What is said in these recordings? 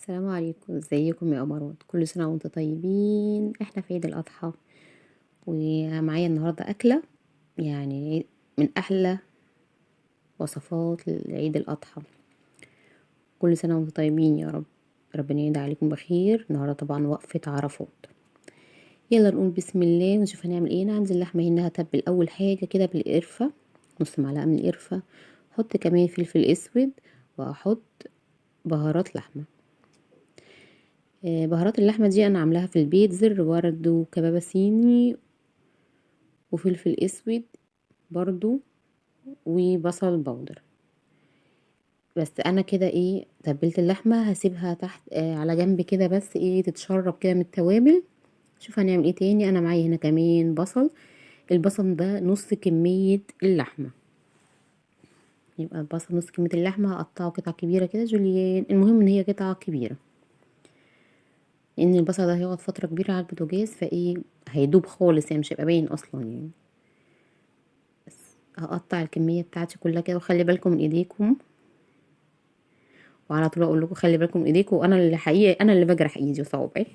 السلام عليكم، ازيكم يا امارات؟ كل سنه وانتم طيبين. احنا في عيد الاضحى ومعايا النهارده اكله، يعني من احلى وصفات عيد الاضحى. كل سنه وانتم طيبين يا رب. ربنا يعيد عليكم بخير. النهارده طبعا وقفه عرفات. يلا نقول بسم الله ونشوف هنعمل ايه. انا عندي اللحمه هنا هتبل اول حاجه كده بالقرفه، نص معلقه من القرفه. احط كمان فلفل اسود، واحط بهارات لحمه. بهارات اللحمه دي انا عاملاها في البيت: زر ورد وكبابه صيني وفلفل اسود برضو وبصل بودر. بس انا كده ايه، تبلت اللحمه هسيبها تحت على جنب كده، بس ايه تتشرب كده من التوابل. شوف هنعمل ايه تاني. انا معايا هنا كمان بصل. البصل ده نص كميه اللحمه، يبقى البصل نص كميه اللحمه. هقطعه قطع كبيره كده جوليان، المهم ان هي قطعه كبيره، لان البصل ده هيقعد فتره كبيره على البوتاجاز، فايه هيدوب خالص يعني، مش هيبقى باين اصلا يعني. هقطع الكميه بتاعتي كلها كده، وخلي بالكم من ايديكم. وعلى طول اقول لكم خلي بالكم من ايديكم، وانا اللي حقيقي انا اللي بجرح ايدي وصوابعي.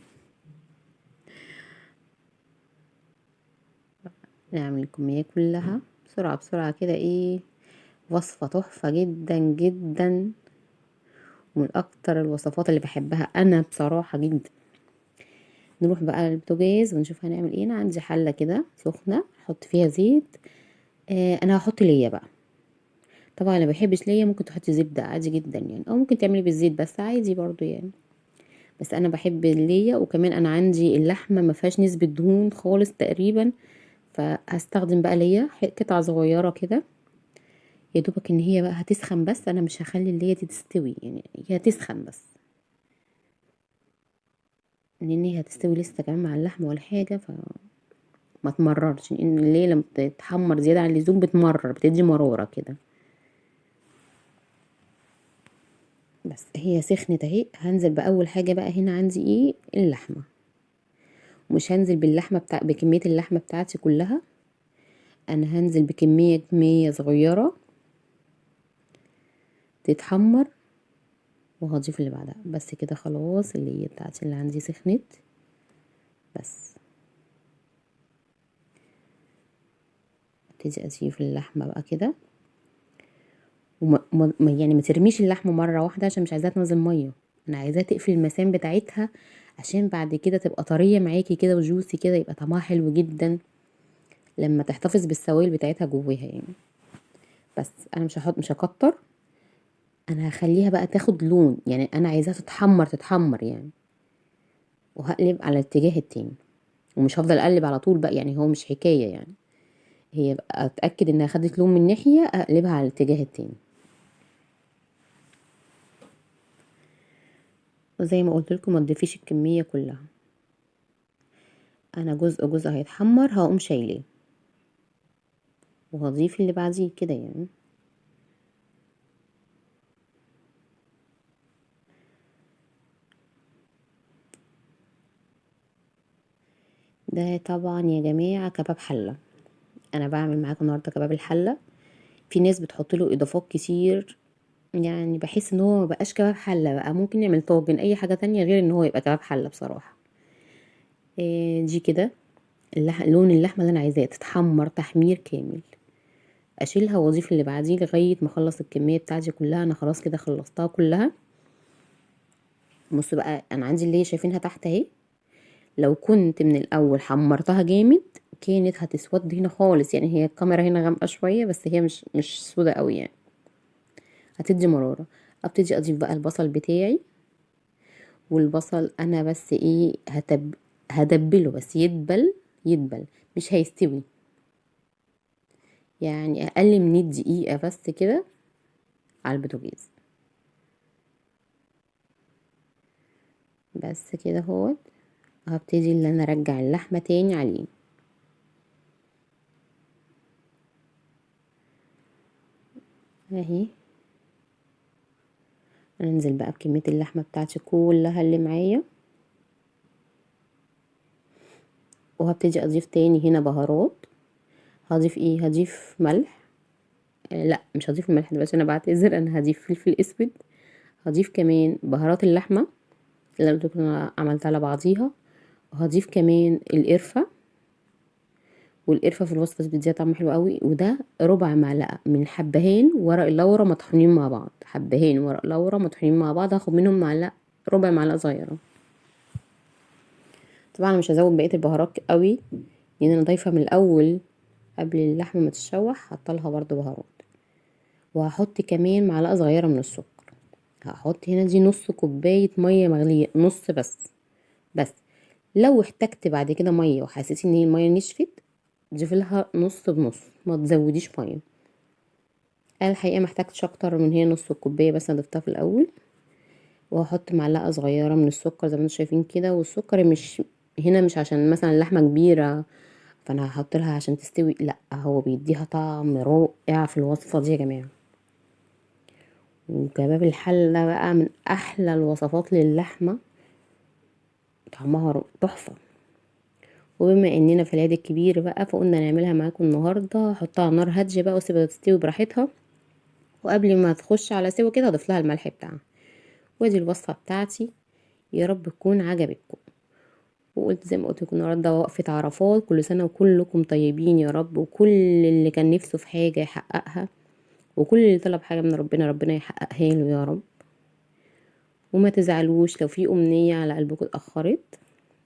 نعمل الكميه كلها بسرعه بسرعه كده. ايه، وصفه تحفه جدا جدا، ومن اكتر الوصفات اللي بحبها انا بصراحه جدا. نروح بقى للبوتاجاز ونشوف هنعمل ايه. انا عندي حله كده سخنه، احط فيها زيت. انا هحط ليا بقى. طبعا انا بحبش ليا، ممكن تحطي زبده عادي جدا يعني، او ممكن تعملي بالزيت بس عادي برضو يعني. بس انا بحب الليا. وكمان انا عندي اللحمه ما فيهاش نسبه دهون خالص تقريبا، فهستخدم بقى ليا قطعه صغيره كده. يا دوبك ان هي بقى هتسخن، بس انا مش هخلي الليا دي تستوي يعني، هي هتسخن بس، لان هي هتستوي لسه كمان مع اللحمه ولا حاجه، فما تمررش. لان الليا لما تتحمر زياده عن اللزوم بتمرر، بتدي مراره كده. بس هي سخنت اهي. هنزل باول حاجه بقى. هنا عندي ايه، اللحمه. مش هنزل باللحمه بكميه اللحمه بتاعتي كلها، انا هنزل كميه صغيره تتحمر، وهضيف اللي بعدها. بس كده خلاص، اللي هي بتاعتي اللي عندي سخنت. بس ابتدي اضيف اللحمه بقى كده. يعني ما ترميش اللحمه مره واحده، عشان مش عايزاها تنزل ميه. انا عايزاها تقفل المسام بتاعتها، عشان بعد كده تبقى طريه معاكي كده وجوسي كده، يبقى طعمها حلو جدا لما تحتفظ بالسوائل بتاعتها جواها يعني. بس انا مش هكتر. انا هخليها بقى تاخد لون يعني، انا عايزاها تتحمر يعني. وهقلب على الاتجاه التاني، ومش هفضل اقلب على طول بقى يعني، هو مش حكايه يعني. هي بقى اتاكد انها خدت لون من ناحيه، اقلبها على الاتجاه التاني. وزي ما قلت لكم ما تضيفيش الكميه كلها. انا جزء جزء هيتحمر هقوم شايلاه، وهضيف اللي بعديه كده يعني. ده طبعا يا جماعه كباب حله. انا بعمل معاكم النهارده كباب الحله. في ناس بتحط له اضافات كتير، يعني بحس ان هو مبقاش كباب حله بقى. ممكن نعمل طاجن اي حاجه تانية غير ان هو يبقى كباب حله بصراحه. دي كده لون اللحمه اللي انا عايزاه تتحمر تحمير كامل. اشيلها واضيف اللي بعديه لغايه ما اخلص الكميه بتاعتي كلها. انا خلاص كده خلصتها كلها. بصوا بقى، انا عندي اللي هي شايفينها تحت اهي. لو كنت من الاول حمرتها جامد كانت هتسود هنا خالص يعني. هي الكاميرا هنا غامقه شويه، بس هي مش سودة قوي يعني، هتدي مراره. ابتدي اضيف بقى البصل بتاعي. والبصل انا بس ايه، هدبله بس يدبل، مش هيستوي يعني. اقل من 100 دقيقه بس كده على البوتاجاز. بس كده اهوت. هبتدي ان انا ارجع اللحمه تاني عليه اهي. انزل بقى بكميه اللحمه بتاعتي كلها اللي معايا. وهبتدي اضيف تاني هنا بهارات. هضيف ايه، هضيف ملح. لا مش هضيف الملح دلوقتي، انا بعتذر. انا هضيف فلفل اسود. هضيف كمان بهارات اللحمه. اللي قلت لكم انا عملتها على بعضيها. وهضيف كمان القرفه، والقرفه في الوصفه دي بتديها طعم حلو قوي. وده ربع معلقه من حبهان ورق اللورا مطحونين مع بعض، حبهان ورق لورا مطحونين مع بعض، هاخد منهم معلقه، ربع معلقه صغيره. طبعا أنا مش هزود بقيه البهارات قوي لان انا ضايفه من الاول قبل اللحمه ما تتشوح، حطلها برضو بهارات. وهحط كمان معلقه صغيره من السكر. هحط هنا دي نص كوبايه ميه مغليه، نص بس لو احتجت بعد كده ميه وحسيتي ان هي الميه نشفت، ضيفي لها نص بنص، ما تزوديش ميه. انا الحقيقه محتاجتش اكتر من هي نص الكوبايه، بس انا ضفتها في الاول. وهحط معلقه صغيره من السكر زي ما انتم شايفين كده. والسكر مش هنا مش عشان مثلا اللحمه كبيره فانا هحط لها عشان تستوي، لا، هو بيديها طعم رائع في الوصفه دي يا جماعه. وكباب الحله بقى من احلى الوصفات للحمه، طعمها تحفه. وبما اننا في العيد الكبير بقى فقلنا نعملها معاكم النهارده. احطها على نار هاديه بقى واسيبها تستوي براحتها، وقبل ما تخش على سوا كده اضيف لها الملح بتاعها. وادي الوصفه بتاعتي، يا رب تكون عجبتكم. وقلت زي ما قلت لكم النهارده وقفه عرفات، كل سنه وكلكم طيبين يا رب، وكل اللي كان نفسه في حاجه يحققها، وكل اللي طلب حاجه من ربنا ربنا يحققها له يا رب. وما تزعلوش لو في امنيه على قلبكم اتاخرت،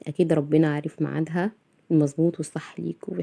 اكيد ربنا عارف ميعادها المظبوط والصح ليكم.